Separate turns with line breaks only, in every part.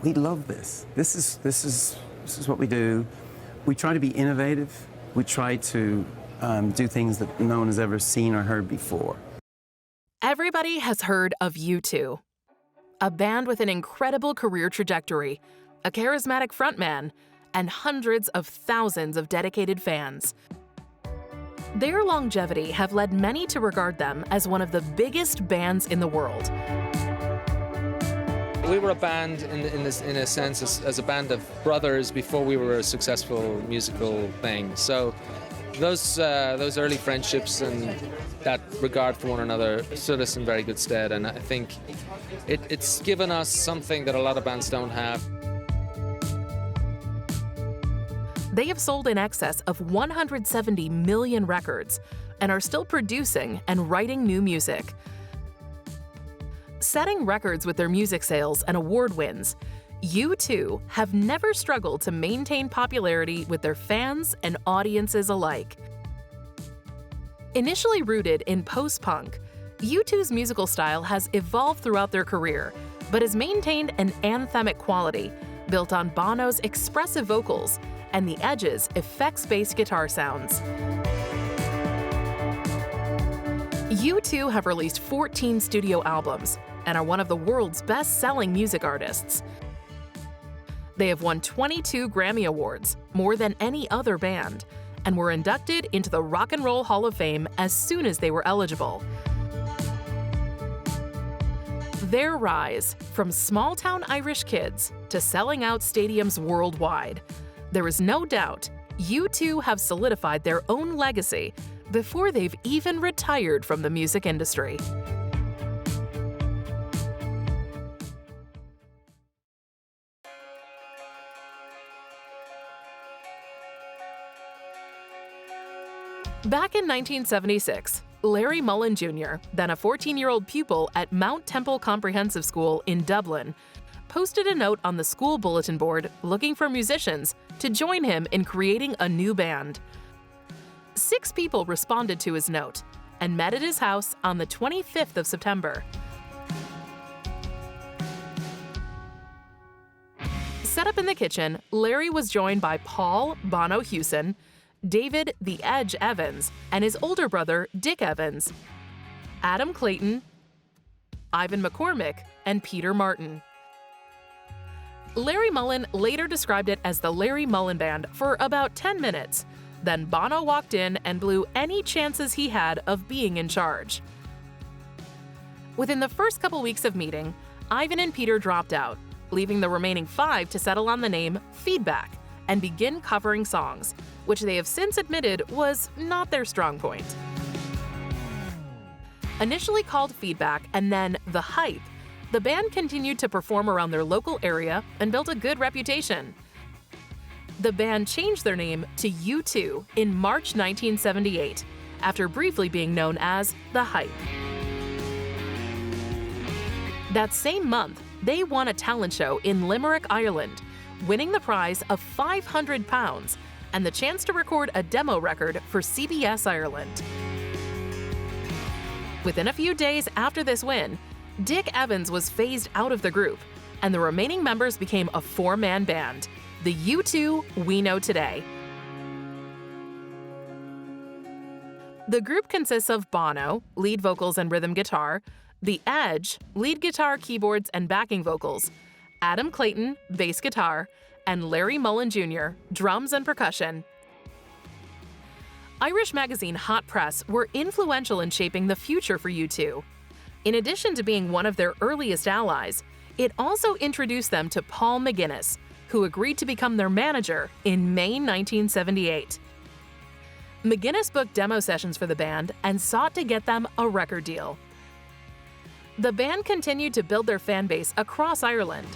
we love this. This is what we do. We try to be innovative. We try to do things that no one has ever seen or heard before.
Everybody has heard of U2, a band with an incredible career trajectory, a charismatic frontman, and hundreds of thousands of dedicated fans. Their longevity have led many to regard them as one of the biggest bands in the world.
We were a band in a sense as a band of brothers before we were a successful musical thing. So those early friendships and that regard for one another stood us in very good stead, and I think it's given us something that a lot of bands don't have.
They have sold in excess of 170 million records and are still producing and writing new music. Setting records with their music sales and award wins, U2 have never struggled to maintain popularity with their fans and audiences alike. Initially rooted in post-punk, U2's musical style has evolved throughout their career, but has maintained an anthemic quality built on Bono's expressive vocals and The Edge's effects-based guitar sounds. U2 have released 14 studio albums and are one of the world's best-selling music artists. They have won 22 Grammy Awards, more than any other band, and were inducted into the Rock and Roll Hall of Fame as soon as they were eligible. Their rise from small-town Irish kids to selling out stadiums worldwide, there is no doubt U2 have solidified their own legacy before they've even retired from the music industry. Back in 1976, Larry Mullen Jr., then a 14-year-old pupil at Mount Temple Comprehensive School in Dublin, posted a note on the school bulletin board looking for musicians to join him in creating a new band. 6 people responded to his note and met at his house on the 25th of September. Set up in the kitchen, Larry was joined by Paul Bono Hewson, David "The Edge" Evans, and his older brother Dick Evans, Adam Clayton, Ivan McCormick, and Peter Martin. Larry Mullen later described it as the Larry Mullen Band for about 10 minutes. Then Bono walked in and blew any chances he had of being in charge. Within the first couple weeks of meeting, Ivan and Peter dropped out, leaving the remaining 5 to settle on the name Feedback and begin covering songs, which they have since admitted was not their strong point. Initially called Feedback and then The Hype, the band continued to perform around their local area and built a good reputation. The band changed their name to U2 in March 1978, after briefly being known as The Hype. That same month, they won a talent show in Limerick, Ireland, winning the prize of £500 and the chance to record a demo record for CBS Ireland. Within a few days after this win, Dick Evans was phased out of the group, and the remaining members became a 4-man band, the U2 we know today. The group consists of Bono, lead vocals and rhythm guitar, The Edge, lead guitar, keyboards, and backing vocals, Adam Clayton, bass guitar, and Larry Mullen Jr., drums and percussion. Irish magazine Hot Press were influential in shaping the future for U2. In addition to being one of their earliest allies, it also introduced them to Paul McGuinness, who agreed to become their manager in May 1978. McGuinness booked demo sessions for the band and sought to get them a record deal. The band continued to build their fan base across Ireland.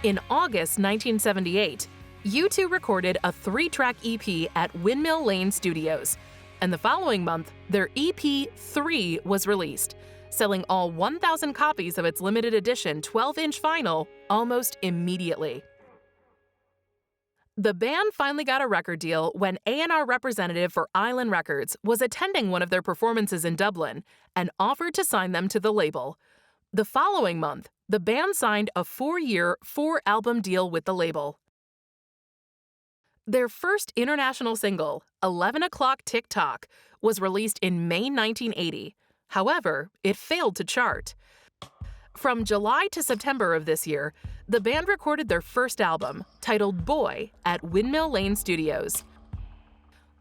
In August 1978, U2 recorded a 3-track EP at Windmill Lane Studios, and the following month, their EP 3 was released, selling all 1,000 copies of its limited edition 12-inch vinyl almost immediately. The band finally got a record deal when A&R representative for Island Records was attending one of their performances in Dublin and offered to sign them to the label. The following month, the band signed a 4-year, 4-album deal with the label. Their first international single, 11 O'Clock Tick-Tock, was released in May 1980. However, it failed to chart. From July to September of this year, the band recorded their first album, titled Boy, at Windmill Lane Studios.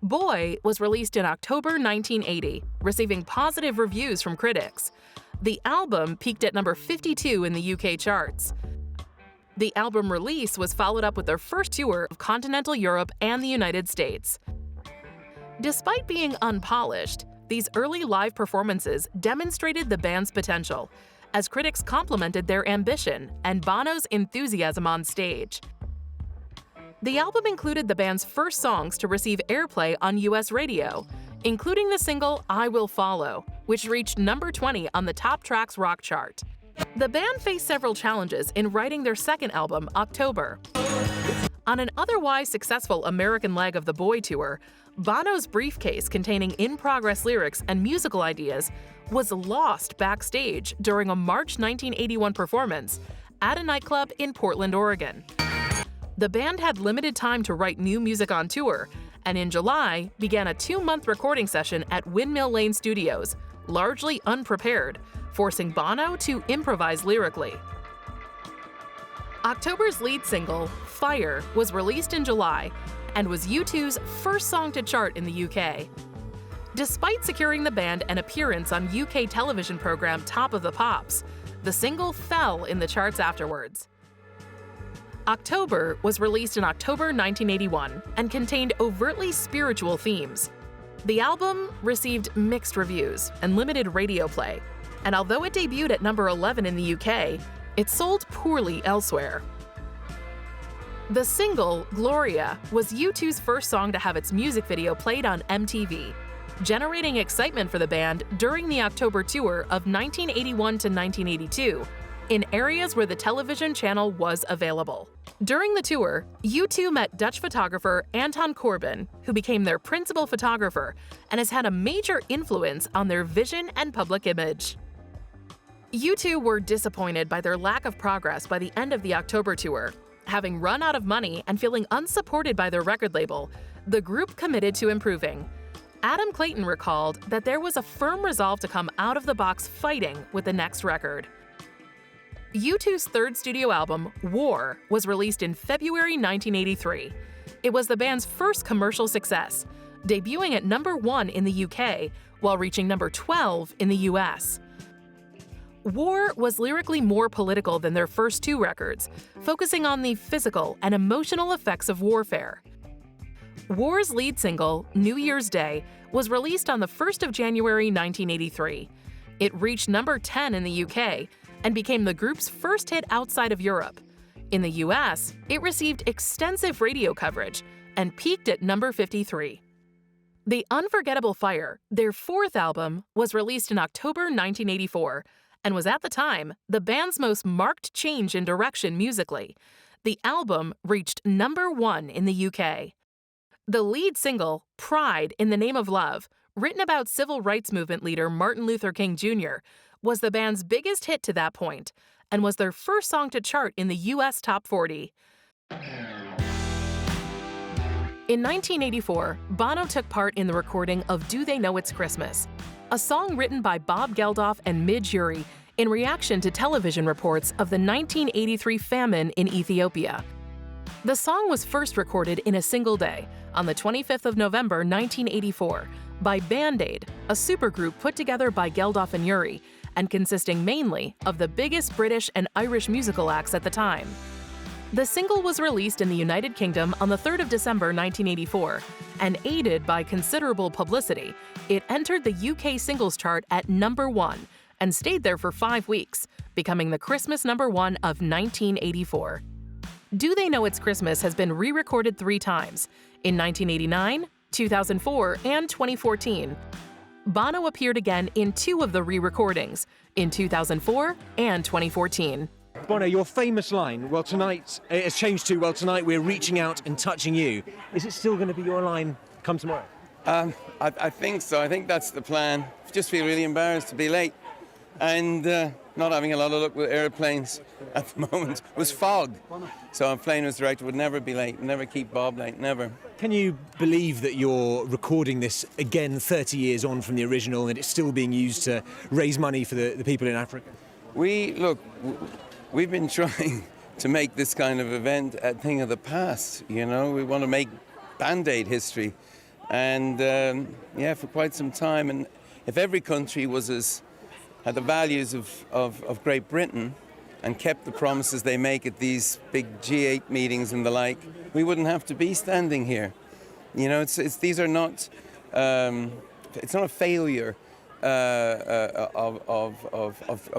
Boy was released in October 1980, receiving positive reviews from critics. The album peaked at number 52 in the UK charts. The album release was followed up with their first tour of continental Europe and the United States. Despite being unpolished, these early live performances demonstrated the band's potential, as critics complimented their ambition and Bono's enthusiasm on stage. The album included the band's first songs to receive airplay on US radio, including the single I Will Follow, which reached number 20 on the Top Tracks rock chart. The band faced several challenges in writing their second album, October. On an otherwise successful American leg of the Boy tour, Bono's briefcase containing in-progress lyrics and musical ideas was lost backstage during a March 1981 performance at a nightclub in Portland, Oregon. The band had limited time to write new music on tour, and in July began a 2-month recording session at Windmill Lane Studios, largely unprepared, forcing Bono to improvise lyrically. October's lead single, Fire, was released in July and was U2's first song to chart in the UK. Despite securing the band an appearance on UK television program Top of the Pops, the single fell in the charts afterwards. October was released in October 1981 and contained overtly spiritual themes. The album received mixed reviews and limited radio play, and although it debuted at number 11 in the UK, it sold poorly elsewhere. The single, Gloria, was U2's first song to have its music video played on MTV, generating excitement for the band during the October tour of 1981 to 1982, in areas where the television channel was available. During the tour, U2 met Dutch photographer Anton Corbijn, who became their principal photographer and has had a major influence on their vision and public image. U2 were disappointed by their lack of progress by the end of the October tour. Having run out of money and feeling unsupported by their record label, the group committed to improving. Adam Clayton recalled that there was a firm resolve to come out of the box fighting with the next record. U2's third studio album, War, was released in February 1983. It was the band's first commercial success, debuting at number 1 in the UK while reaching number 12 in the US. War was lyrically more political than their first 2 records, focusing on the physical and emotional effects of warfare. War's lead single, New Year's Day, was released on the 1st of January 1983. It reached number 10 in the UK and became the group's first hit outside of Europe. In the US, it received extensive radio coverage and peaked at number 53. The Unforgettable Fire, their 4th album, was released in October 1984 and was at the time the band's most marked change in direction musically. The album reached number 1 in the UK. The lead single, Pride in the Name of Love, written about civil rights movement leader Martin Luther King Jr., was the band's biggest hit to that point and was their first song to chart in the US Top 40. In 1984, Bono took part in the recording of Do They Know It's Christmas, a song written by Bob Geldof and Midge Uri in reaction to television reports of the 1983 famine in Ethiopia. The song was first recorded in a single day, on the 25th of November 1984, by Band Aid, a supergroup put together by Geldof and Uri, and consisting mainly of the biggest British and Irish musical acts at the time. The single was released in the United Kingdom on the 3rd of December 1984, and aided by considerable publicity, it entered the UK singles chart at number 1 and stayed there for 5 weeks, becoming the Christmas number 1 of 1984. Do They Know It's Christmas has been re-recorded 3 times, in 1989, 2004, and 2014. Bono appeared again in 2 of the re-recordings, in 2004 and 2014.
Bono, your famous line, well, tonight, it has changed to, well, tonight we're reaching out and touching you. Is it still going to be your line come tomorrow?
I think so. I think that's the plan. Just feel really embarrassed to be late. And not having a lot of luck with airplanes at the moment was fog. So a plane was director would never be late, never keep Bob late, never.
Can you believe that you're recording this again 30 years on from the original and it's still being used to raise money for the people in Africa?
We've been trying to make this kind of event a thing of the past, you know. We want to make Band-Aid history. And for quite some time. And if every country had the values of Great Britain and kept the promises they make at these big G8 meetings and the like, we wouldn't have to be standing here. You know, these are not. It's not a failure of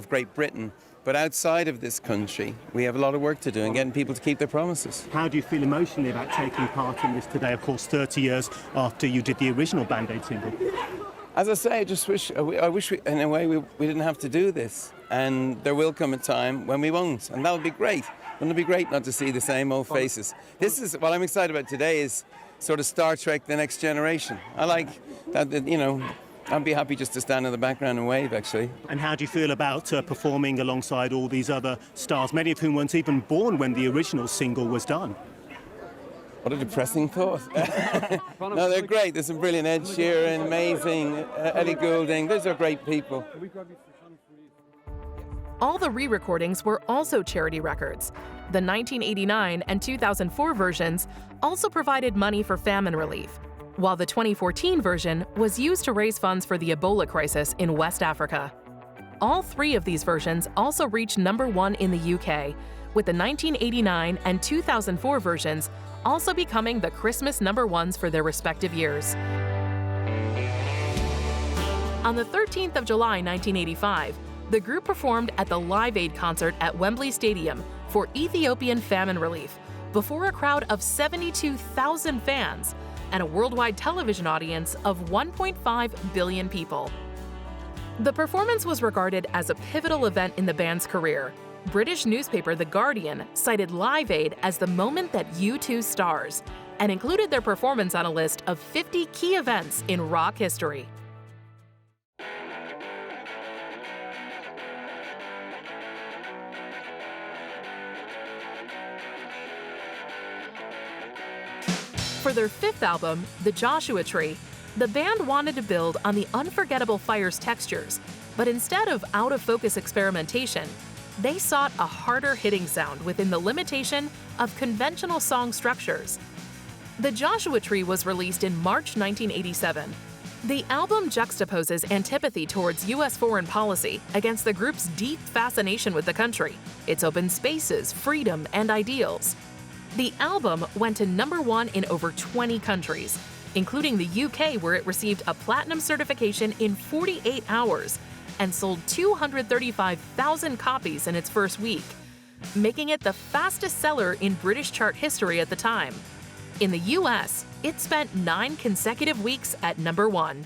Great Britain. But outside of this country, we have a lot of work to do in getting people to keep their promises.
How do you feel emotionally about taking part in this today, of course, 30 years after you did the original Band-Aid single?
As I say, I wish we, in a way, we didn't have to do this. And there will come a time when we won't, and that'll be great. Wouldn't it be great not to see the same old faces? What I'm excited about today is sort of Star Trek: The Next Generation. I like that, you know. I'd be happy just to stand in the background and wave, actually.
And how do you feel about performing alongside all these other stars, many of whom weren't even born when the original single was done?
What a depressing thought. No, they're great. There's some brilliant Ed Sheeran, amazing, Ellie Goulding. Those are great people.
All the re-recordings were also charity records. The 1989 and 2004 versions also provided money for famine relief, while the 2014 version was used to raise funds for the Ebola crisis in West Africa. All three of these versions also reached #1 in the UK, with the 1989 and 2004 versions also becoming the Christmas #1s for their respective years. On the 13th of July 1985, the group performed at the Live Aid concert at Wembley Stadium for Ethiopian famine relief before a crowd of 72,000 fans and a worldwide television audience of 1.5 billion people. The performance was regarded as a pivotal event in the band's career. British newspaper The Guardian cited Live Aid as the moment that U2 stars and included their performance on a list of 50 key events in rock history. For their fifth album, The Joshua Tree, the band wanted to build on the unforgettable Fire's textures, but instead of out-of-focus experimentation, they sought a harder-hitting sound within the limitation of conventional song structures. The Joshua Tree was released in March 1987. The album juxtaposes antipathy towards U.S. foreign policy against the group's deep fascination with the country, its open spaces, freedom, and ideals. The album went to #1 in over 20 countries, including the UK, where it received a platinum certification in 48 hours and sold 235,000 copies in its first week, making it the fastest seller in British chart history at the time. In the US, it spent 9 consecutive weeks at #1.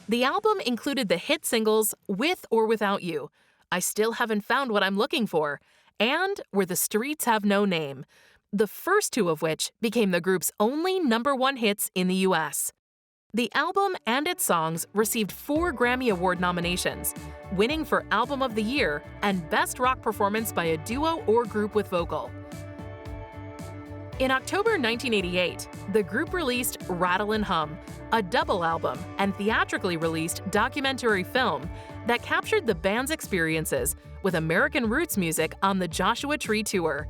The album included the hit singles With or Without You, I Still Haven't Found What I'm Looking For, and Where the Streets Have No Name, the first two of which became the group's only #1 hits in the US. The album and its songs received 4 Grammy Award nominations, winning for Album of the Year and Best Rock Performance by a Duo or Group with Vocal. In October 1988, the group released Rattle and Hum, a double album and theatrically released documentary film that captured the band's experiences with American roots music on the Joshua Tree Tour.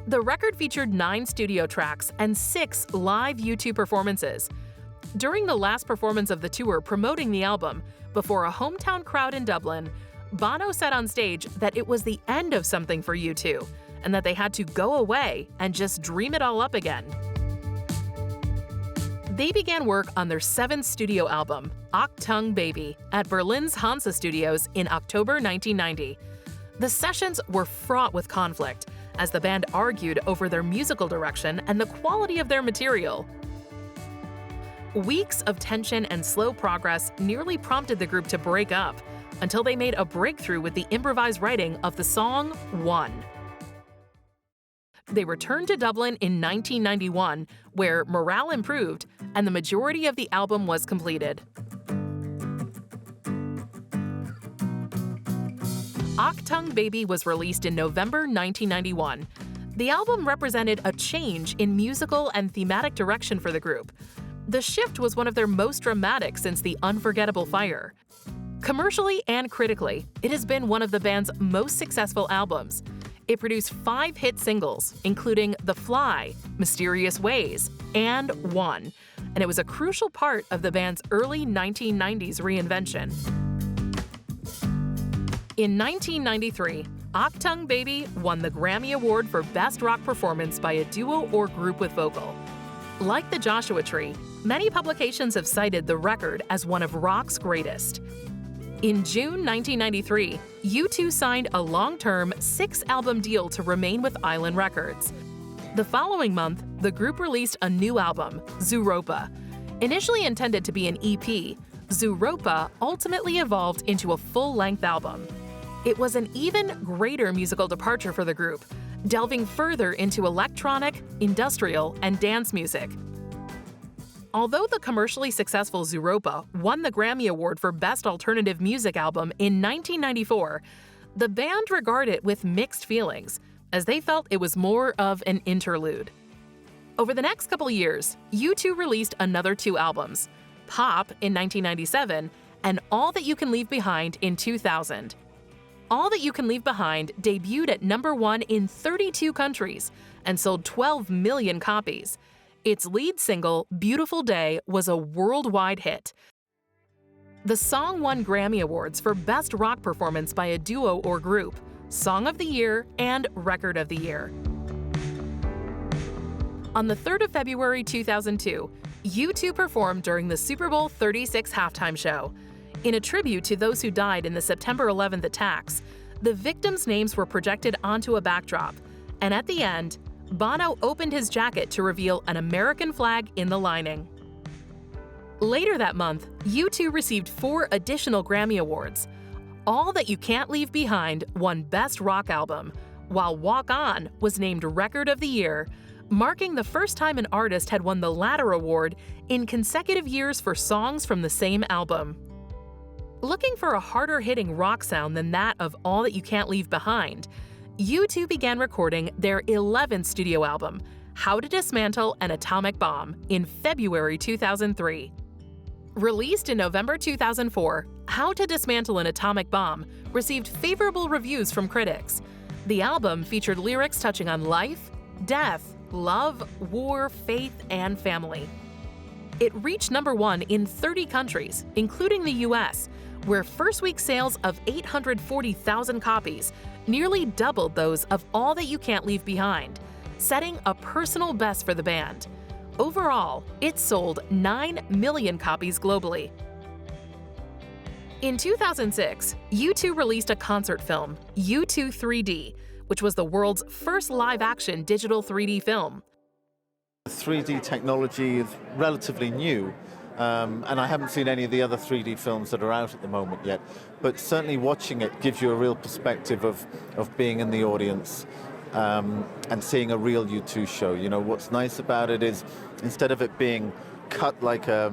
The record featured 9 studio tracks and 6 live U2 performances. During the last performance of the tour promoting the album, before a hometown crowd in Dublin, Bono said on stage that it was the end of something for U2, and that they had to go away and just dream it all up again. They began work on their 7th studio album, Achtung Baby, at Berlin's Hansa Studios in October 1990. The sessions were fraught with conflict, as the band argued over their musical direction and the quality of their material. Weeks of tension and slow progress nearly prompted the group to break up, until they made a breakthrough with the improvised writing of the song One. They returned to Dublin in 1991, where morale improved and the majority of the album was completed. Achtung Baby was released in November 1991. The album represented a change in musical and thematic direction for the group. The shift was one of their most dramatic since The Unforgettable Fire. Commercially and critically, it has been one of the band's most successful albums. It produced 5 hit singles, including The Fly, Mysterious Ways, and One, and it was a crucial part of the band's early 1990s reinvention. In 1993, Achtung Baby won the Grammy Award for Best Rock Performance by a Duo or Group with Vocal. Like the Joshua Tree, many publications have cited the record as one of rock's greatest. In June 1993, U2 signed a long-term 6-album deal to remain with Island Records. The following month, the group released a new album, Zooropa. Initially intended to be an EP, Zooropa ultimately evolved into a full-length album. It was an even greater musical departure for the group, delving further into electronic, industrial, and dance music. Although the commercially successful Zooropa won the Grammy Award for Best Alternative Music Album in 1994, the band regarded it with mixed feelings, as they felt it was more of an interlude. Over the next couple years, U2 released another 2 albums, Pop in 1997 and All That You Can Leave Behind in 2000. All That You Can Leave Behind debuted at #1 in 32 countries and sold 12 million copies. Its lead single, Beautiful Day, was a worldwide hit. The song won Grammy Awards for Best Rock Performance by a Duo or Group, Song of the Year, and Record of the Year. On the 3rd of February 2002, U2 performed during the Super Bowl 36 halftime show. In a tribute to those who died in the September 11th attacks, the victims' names were projected onto a backdrop, and at the end, Bono opened his jacket to reveal an American flag in the lining. Later that month, U2 received 4 additional Grammy Awards. All That You Can't Leave Behind won Best Rock Album, while Walk On was named Record of the Year, marking the first time an artist had won the latter award in consecutive years for songs from the same album. Looking for a harder-hitting rock sound than that of All That You Can't Leave Behind, U2 began recording their 11th studio album, How to Dismantle an Atomic Bomb, in February 2003. Released in November 2004, How to Dismantle an Atomic Bomb received favorable reviews from critics. The album featured lyrics touching on life, death, love, war, faith, and family. It reached #1 in 30 countries, including the US, where first-week sales of 840,000 copies nearly doubled those of All That You Can't Leave Behind, setting a personal best for the band. Overall, it sold 9 million copies globally. In 2006, U2 released a concert film, U2 3D, which was the world's first live-action digital 3D film.
3D technology is relatively new, and I haven't seen any of the other 3D films that are out at the moment yet, but certainly watching it gives you a real perspective of being in the audience and seeing a real U2 show. You know, what's nice about it is instead of it being cut like a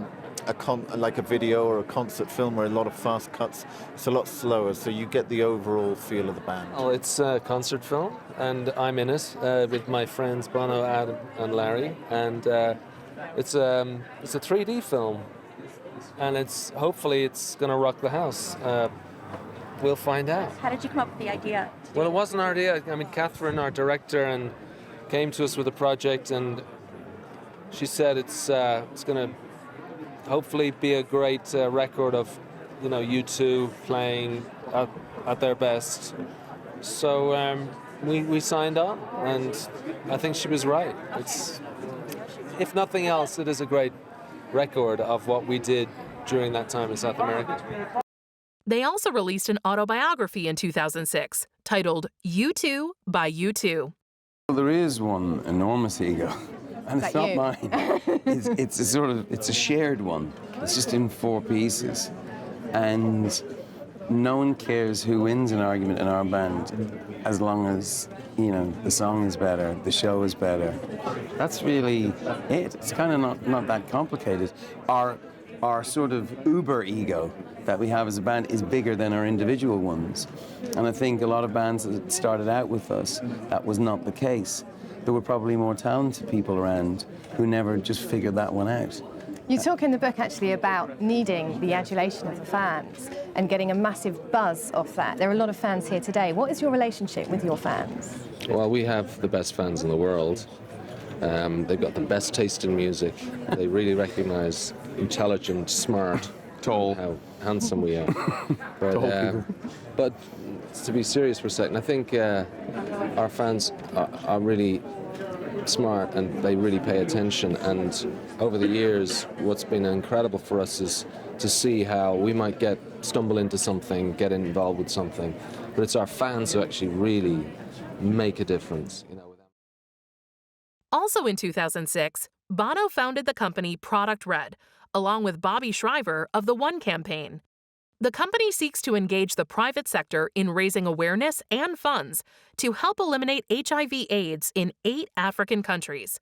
video or a concert film where a lot of fast cuts, it's a lot slower, so you get the overall feel of the band.
Well, it's a concert film, and I'm in it with my friends Bono, Adam, and Larry, and it's a 3D film, and hopefully it's going to rock the house. We'll find out.
How did you come up with the idea?
Well, it wasn't our idea. I mean, Catherine, our director, and came to us with a project, and she said it's going to hopefully be a great record of, you know, U2 playing at their best. So we signed on, and I think she was right. It's, if nothing else, it is a great record of what we did during that time in South America.
They also released an autobiography in 2006 titled U2 by U2.
Well, there is one enormous ego, and it's not mine. It's a shared one. It's just in 4 pieces, and no one cares who wins an argument in our band, as long as, you know, the song is better, the show is better. That's really it. It's kind of not that complicated. Our our sort of uber ego that we have as a band is bigger than our individual ones. And I think a lot of bands that started out with us, that was not the case. There were probably more talented people around who never just figured that one out.
You talk in the book actually about needing the adulation of the fans and getting a massive buzz off that. There are a lot of fans here today. What is your relationship with your fans?
Well, we have the best fans in the world. They've got the best taste in music. They really recognise intelligent, smart,
Tall,
how handsome we are. But to be serious for a second, I think our fans are really smart and they really pay attention. And over the years, what's been incredible for us is to see how we might stumble into something, get involved with something, but it's our fans who actually really make a difference.
Also in 2006, Bono founded the company Product Red, along with Bobby Shriver of the One campaign. The company seeks to engage the private sector in raising awareness and funds to help eliminate HIV/AIDS in 8 African countries.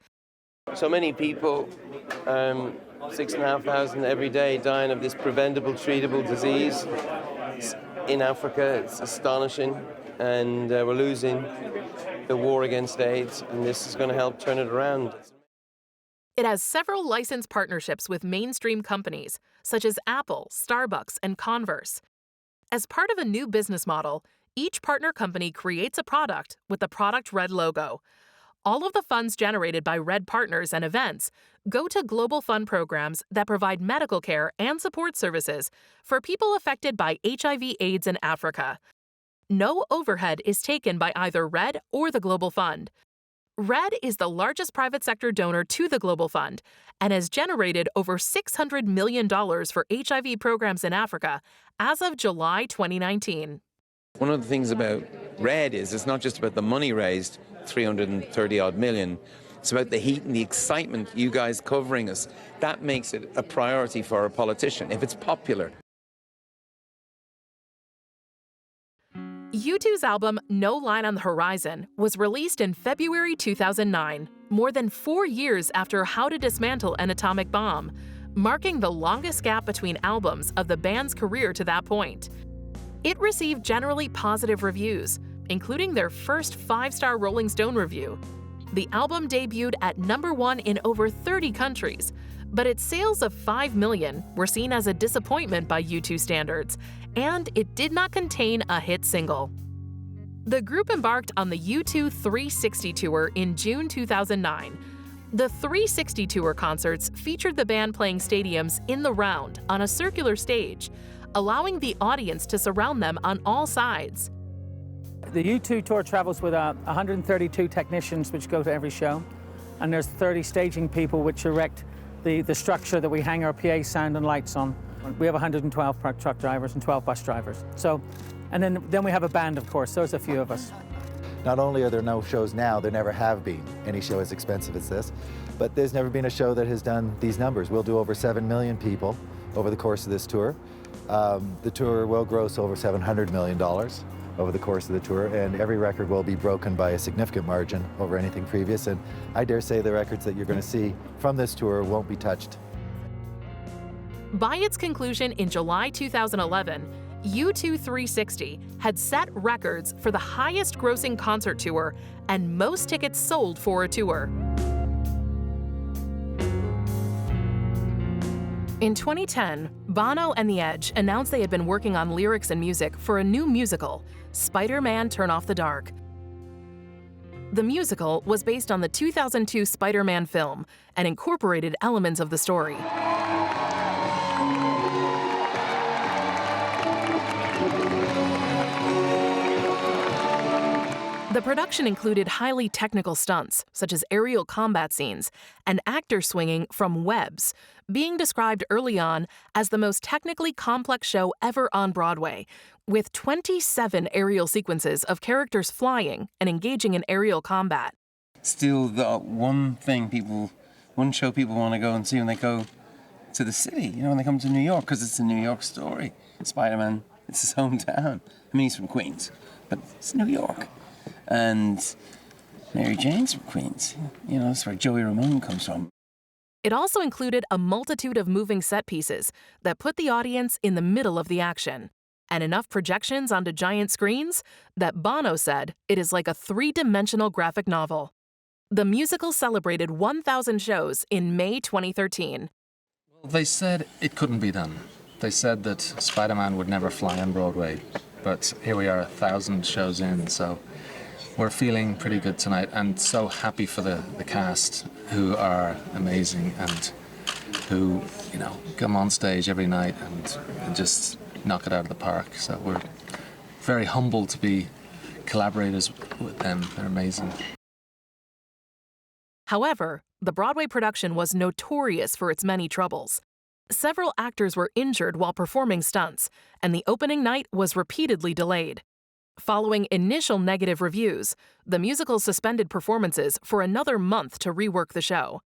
So many people, 6,500 every day, dying of this preventable, treatable disease in Africa. It's astonishing, and we're losing the war against AIDS, and this is going to help turn it around.
It has several licensed partnerships with mainstream companies, such as Apple, Starbucks, and Converse. As part of a new business model, each partner company creates a product with the Product Red logo. All of the funds generated by Red partners and events go to global fund programs that provide medical care and support services for people affected by HIV/AIDS in Africa. No overhead is taken by either Red or the Global Fund. Red is the largest private sector donor to the Global Fund and has generated over $600 million for HIV programs in Africa as of July 2019.
One of the things about Red is it's not just about the money raised, 330 odd million. It's about the heat and the excitement, you guys covering us. That makes it a priority for a politician, if it's popular.
U2's album No Line on the Horizon was released in February 2009, more than 4 years after How to Dismantle an Atomic Bomb, marking the longest gap between albums of the band's career to that point. It received generally positive reviews, including their first 5-star Rolling Stone review. The album debuted at #1 in over 30 countries, but its sales of 5 million were seen as a disappointment by U2 standards, and it did not contain a hit single. The group embarked on the U2 360 tour in June 2009. The 360 tour concerts featured the band playing stadiums in the round on a circular stage, allowing the audience to surround them on all sides.
The U2 tour travels with 132 technicians which go to every show, and there's 30 staging people which erect the structure that we hang our PA sound and lights on. We have 112 truck drivers and 12 bus drivers. So, and then we have a band, of course. There's a few of us.
Not only are there no shows now, there never have been any show as expensive as this, but there's never been a show that has done these numbers. We'll do over 7 million people over the course of this tour. The tour will gross over $700 million over the course of the tour, and every record will be broken by a significant margin over anything previous, and I dare say the records that you're going to see from this tour won't be touched.
By its conclusion in July 2011, U2 360 had set records for the highest grossing concert tour and most tickets sold for a tour. In 2010, Bono and The Edge announced they had been working on lyrics and music for a new musical, Spider-Man Turn Off the Dark. The musical was based on the 2002 Spider-Man film and incorporated elements of the story. The production included highly technical stunts, such as aerial combat scenes, and actors swinging from webs, being described early on as the most technically complex show ever on Broadway, with 27 aerial sequences of characters flying and engaging in aerial combat.
Still, the one show people want to go and see when they go to the city, when they come to New York, because it's a New York story. Spider-Man, it's his hometown. I mean, he's from Queens, but it's New York. And Mary Jane's from Queens. That's where Joey Ramone comes from.
It also included a multitude of moving set pieces that put the audience in the middle of the action, and enough projections onto giant screens that Bono said it is like a three-dimensional graphic novel. The musical celebrated 1,000 shows in May 2013.
They said it couldn't be done. They said that Spider-Man would never fly on Broadway, but here we are 1,000 shows in, so we're feeling pretty good tonight and so happy for the cast who are amazing and who, come on stage every night and just knock it out of the park. So we're very humbled to be collaborators with them. They're amazing.
However, the Broadway production was notorious for its many troubles. Several actors were injured while performing stunts, and the opening night was repeatedly delayed. Following initial negative reviews, the musical suspended performances for another month to rework the show.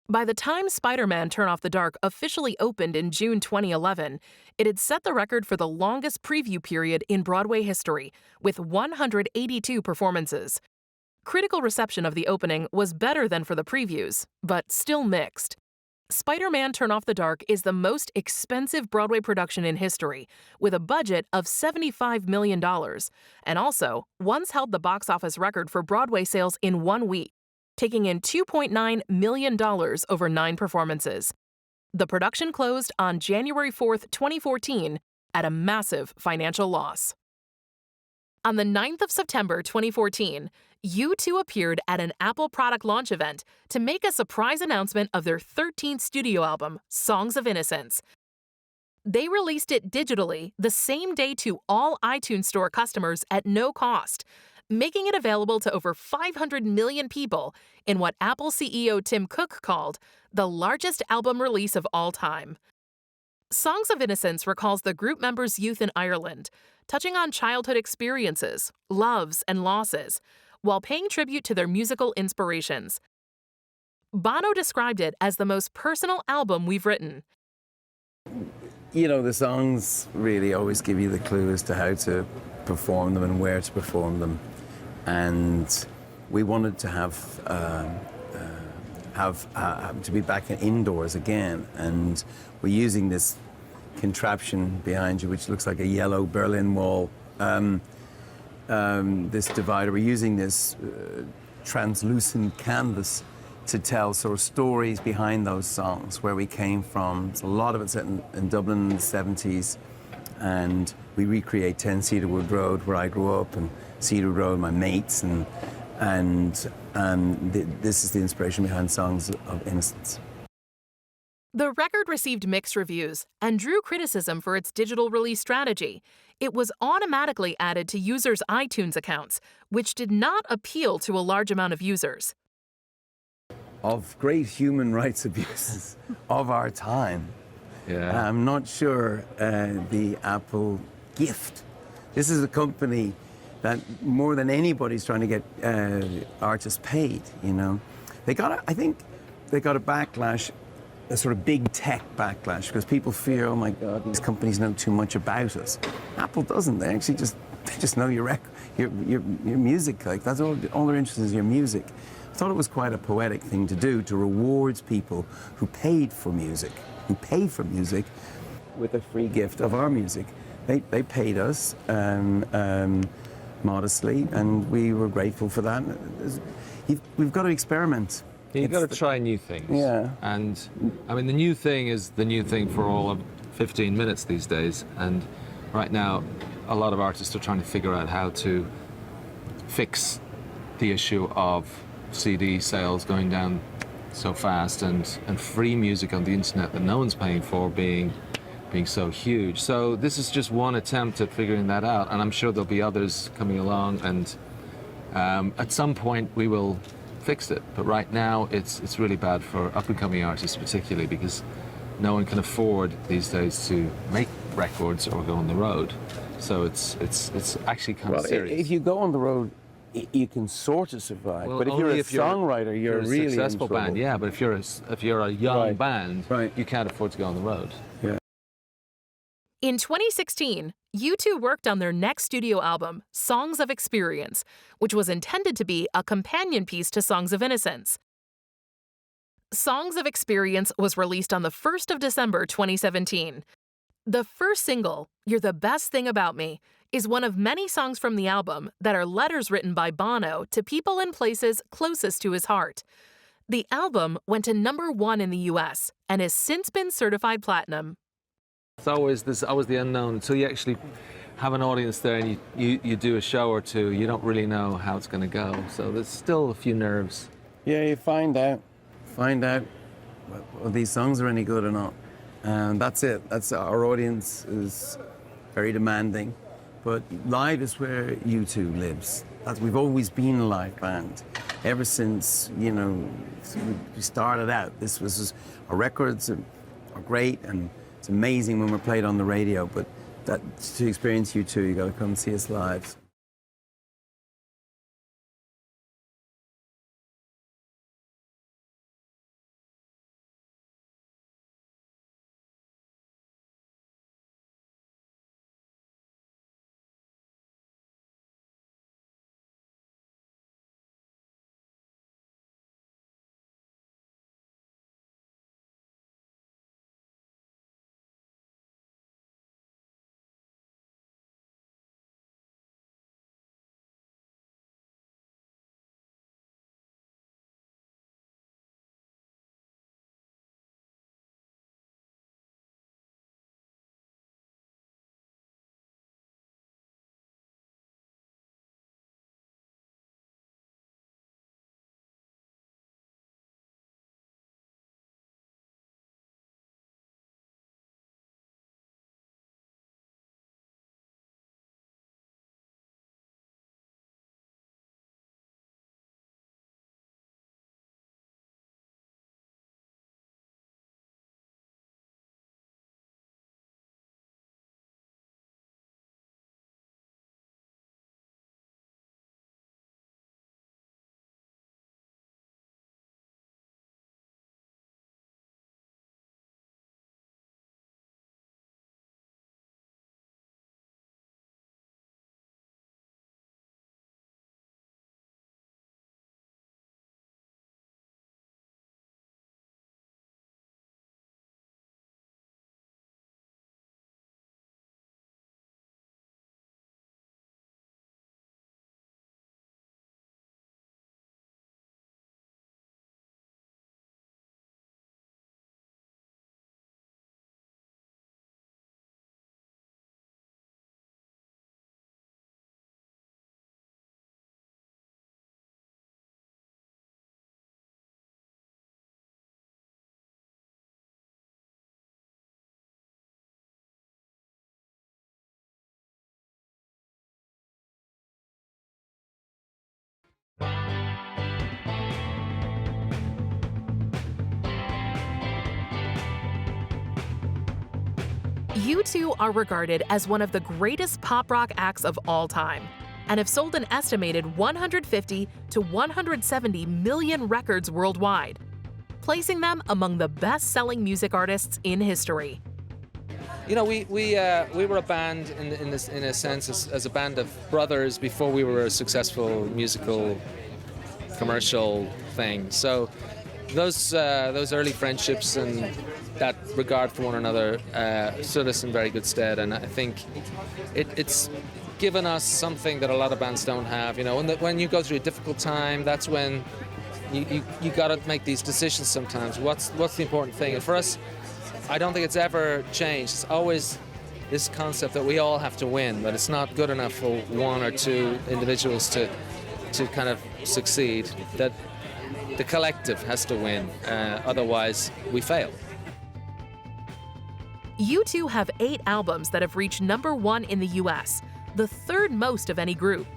By the time Spider-Man: Turn Off the Dark officially opened in June 2011, it had set the record for the longest preview period in Broadway history, with 182 performances. Critical reception of the opening was better than for the previews, but still mixed. Spider-Man: Turn Off the Dark is the most expensive Broadway production in history, with a budget of $75 million, and also once held the box office record for Broadway sales in 1 week, taking in $2.9 million over 9 performances. The production closed on January 4th, 2014, at a massive financial loss. On the 9th of September 2014, U2 appeared at an Apple product launch event to make a surprise announcement of their 13th studio album, Songs of Innocence. They released it digitally the same day to all iTunes Store customers at no cost, making it available to over 500 million people in what Apple CEO Tim Cook called the largest album release of all time. Songs of Innocence recalls the group members' youth in Ireland, touching on childhood experiences, loves, and losses, while paying tribute to their musical inspirations. Bono described it as the most personal album we've written.
The songs really always give you the clue as to how to perform them and where to perform them. And we wanted to to be back indoors again. And we're using this contraption behind you, which looks like a yellow Berlin Wall. This divider, we're using this translucent canvas to tell sort of stories behind those songs, where we came from. So a lot of it's set in Dublin in the 70s, and we recreate 10 Cedarwood Road, where I grew up, and Cedarwood Road, my mates, and this is the inspiration behind Songs of Innocence.
The record received mixed reviews and drew criticism for its digital release strategy. It was automatically added to users' iTunes accounts, which did not appeal to a large amount of users.
Of great human rights abuses of our time.
Yeah.
I'm not sure the Apple gift. This is a company that more than anybody's trying to get artists paid, I think they got a backlash, a sort of big tech backlash, because people fear, oh my God, these companies know too much about us. Apple doesn't. They actually just know your music. Like, that's all they're interested in is your music. I thought it was quite a poetic thing to do, to reward people who pay for music with a free gift of our music. They paid us modestly, and we were grateful for that. We've got to experiment.
You've got to try new things.
Yeah.
And, the new thing is the new thing for all of 15 minutes these days. And right now, a lot of artists are trying to figure out how to fix the issue of CD sales going down so fast and free music on the internet that no one's paying for being so huge. So this is just one attempt at figuring that out, and I'm sure there'll be others coming along, and at some point we will fix it. But right now it's really bad for up-and-coming artists, particularly because no one can afford these days to make records or go on the road. So it's actually kind of serious.
If you go on the road, you can sort of survive.
Well,
but if you're a
songwriter,
you're really
a successful
in trouble.
band. Yeah, but if you're a young band,
Right.
you can't afford to go on the road.
Yeah.
In 2016, U2 worked on their next studio album, Songs of Experience, which was intended to be a companion piece to Songs of Innocence. Songs of Experience was released on the 1st of December 2017. The first single, You're the Best Thing About Me, is one of many songs from the album that are letters written by Bono to people and places closest to his heart. The album went to #1 in the US and has since been certified platinum.
It's always the unknown. Until you actually have an audience there and you do a show or two, you don't really know how it's going to go. So there's still a few nerves.
Yeah, you find out whether these songs are any good or not. And that's it. Our audience is very demanding. But live is where U2 lives. We've always been a live band. Ever since, we started out. Our records are great, and it's amazing when we're played on the radio, but to experience U2, you got to come see us live.
U2 are regarded as one of the greatest pop rock acts of all time and have sold an estimated 150 to 170 million records worldwide, placing them among the best-selling music artists in history.
You know, we were a band in a sense as a band of brothers before we were a successful musical commercial thing. So those early friendships and that regard for one another stood us in very good stead, and I think it's given us something that a lot of bands don't have. You know, when you go through a difficult time, that's when you got to make these decisions sometimes. What's the important thing? And for us, I don't think it's ever changed. It's always this concept that we all have to win, that it's not good enough for one or two individuals to kind of succeed, that the collective has to win, otherwise we fail.
U2 have 8 albums that have reached #1 in the US, the third most of any group.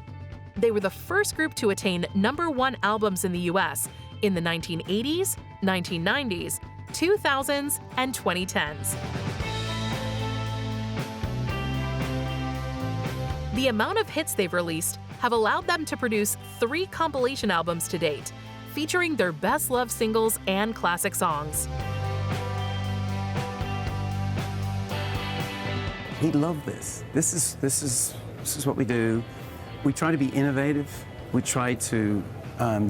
They were the first group to attain #1 albums in the US in the 1980s, 1990s, 2000s, and 2010s. The amount of hits they've released have allowed them to produce 3 compilation albums to date, featuring their best-loved singles and classic songs.
We love this. This is what we do. We try to be innovative. We try to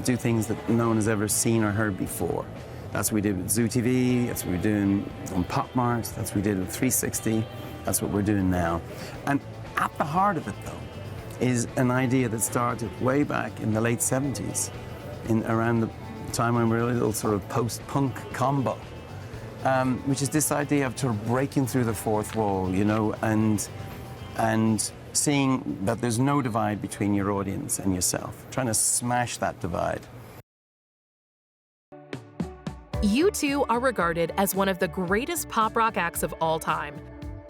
do things that no one has ever seen or heard before. That's what we did with Zoo TV, that's what we're doing on Pop Mart, that's what we did with 360, that's what we're doing now. And at the heart of it, though, is an idea that started way back in the late 70s, around the time when we were a little sort of post-punk combo, which is this idea of sort of breaking through the fourth wall, you know, and seeing that there's no divide between your audience and yourself, trying to smash that divide.
U2 are regarded as one of the greatest pop rock acts of all time.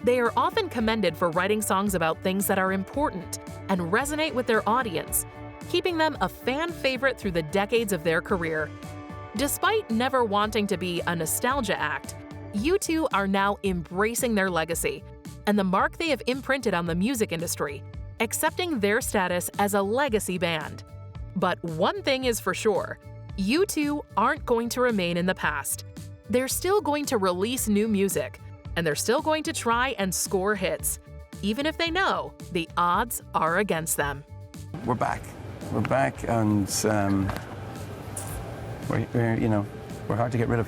They are often commended for writing songs about things that are important and resonate with their audience, keeping them a fan favorite through the decades of their career. Despite never wanting to be a nostalgia act, U2 are now embracing their legacy and the mark they have imprinted on the music industry, accepting their status as a legacy band. But one thing is for sure, U2 aren't going to remain in the past. They're still going to release new music, and they're still going to try and score hits, even if they know the odds are against them.
We're back, and we're hard to get rid of.